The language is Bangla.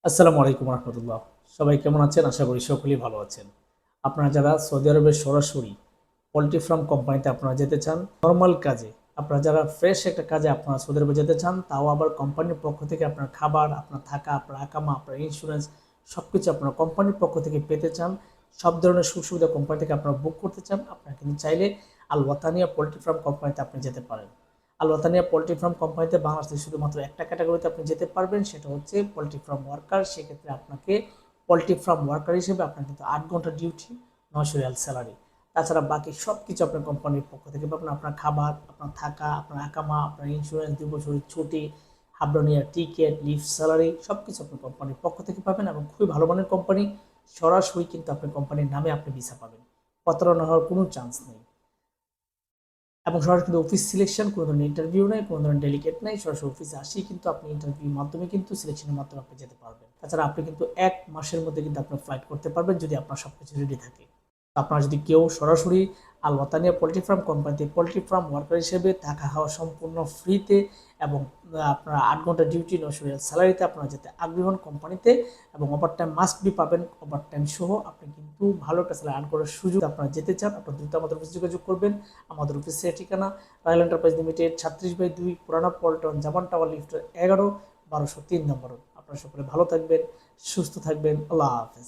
আসসালামু আলাইকুম রহমতুল্লাহ। সবাই কেমন আছেন? আশা করি সকলেই ভালো আছেন। আপনারা যারা সৌদি আরবের সরাসরি পোল্ট্রি ফার্ম কোম্পানিতে আপনারা যেতে চান, নর্মাল কাজে, আপনারা যারা ফ্রেশ একটা কাজে আপনারা সৌদি আরবে যেতে চান, তাও আবার কোম্পানির পক্ষ থেকে আপনার খাবার, আপনার থাকা, আপনার আকামা, আপনার ইন্স্যুরেন্স সবকিছু আপনার কোম্পানির পক্ষ থেকে পেতে চান, সব ধরনের সুযোগ সুবিধা কোম্পানি থেকে আপনারা বুক করতে চান, আপনারা কিন্তু চাইলে আল ওয়াতানিয়া পোল্ট্রি ফার্ম কোম্পানিতে আপনি যেতে পারেন। আল ওয়াতানিয়া পোল্ট্রি ফার্ম কোম্পানিতে বাংলাদেশে শুধুমাত্র একটা ক্যাটাগরিতে আপনি যেতে পারবেন, সেটা হচ্ছে পোল্ট্রি ফার্ম ওয়ার্কার। সেক্ষেত্রে আপনাকে পোল্ট্রি ফার্ম ওয়ার্কার হিসেবে আপনার কিন্তু 8 ঘন্টা ডিউটি, 900 রিয়াল স্যালারি। তাছাড়া বাকি সব কিছু আপনার কোম্পানির পক্ষ থেকে পাবেন। আপনার খাবার, আপনার থাকা, আপনার আকামা, আপনার ইন্স্যুরেন্স, 2 বছরের ছুটি, হাবডনিয়ার টিকেট, লিভ স্যালারি সব কিছু আপনার কোম্পানির পক্ষ থেকে পাবেন এবং খুবই ভালো মানের কোম্পানি। সরাসরি কিন্তু আপনার কোম্পানির নামে আপনি ভিসা পাবেন, প্রতারণা হওয়ার কোনো চান্স নেই। এবং সরাসরি কিন্তু অফিস সিলেকশন, কোনো ধরনের ইন্টারভিউ নেই, কোনো ধরনের ডেলিগেট নেই, সরাসরি অফিসে আসি কিন্তু আপনি ইন্টারভিউর মাধ্যমে কিন্তু সিলেকশনের মাধ্যমে আপনি যেতে পারবেন। তাছাড়া আপনি কিন্তু 1 মাসের মধ্যে কিন্তু আপনার ফ্লাইট করতে পারবেন যদি আপনার সব কিছু রেডি থাকে। আপনারা যদি কেউ সরাসরি আল ওয়াতানিয়া পোল্ট্রি ফার্ম কোম্পানিতে পোল্ট্রি ফার্ম ওয়ার্কার হিসেবে থাকা খাওয়া সম্পূর্ণ ফ্রিতে এবং আপনারা 8 ঘন্টা ডিউটি, 900 রিয়াল স্যালারিতে আপনারা যেতে আগ্রহী হন কোম্পানিতে, এবং ওভার টাইম মাস্ট বি পাবেন। ওভার টাইম সহ আপনি কিন্তু ভালো একটা স্যালারি আর্ন করার সুযোগ, আপনারা যেতে চান আপনারা দ্রুত আমাদের অফিসে যোগাযোগ করবেন। আমাদের অফিসের ঠিকানা রয়্যাল এন্টারপ্রাইজ লিমিটেড, 36/2, পুরানা পল্টন, জামান টাওয়ার, লিফটের 11, 1203 নম্বর। আপনারা সকলে ভালো থাকবেন, সুস্থ থাকবেন। আল্লাহ হাফেজ।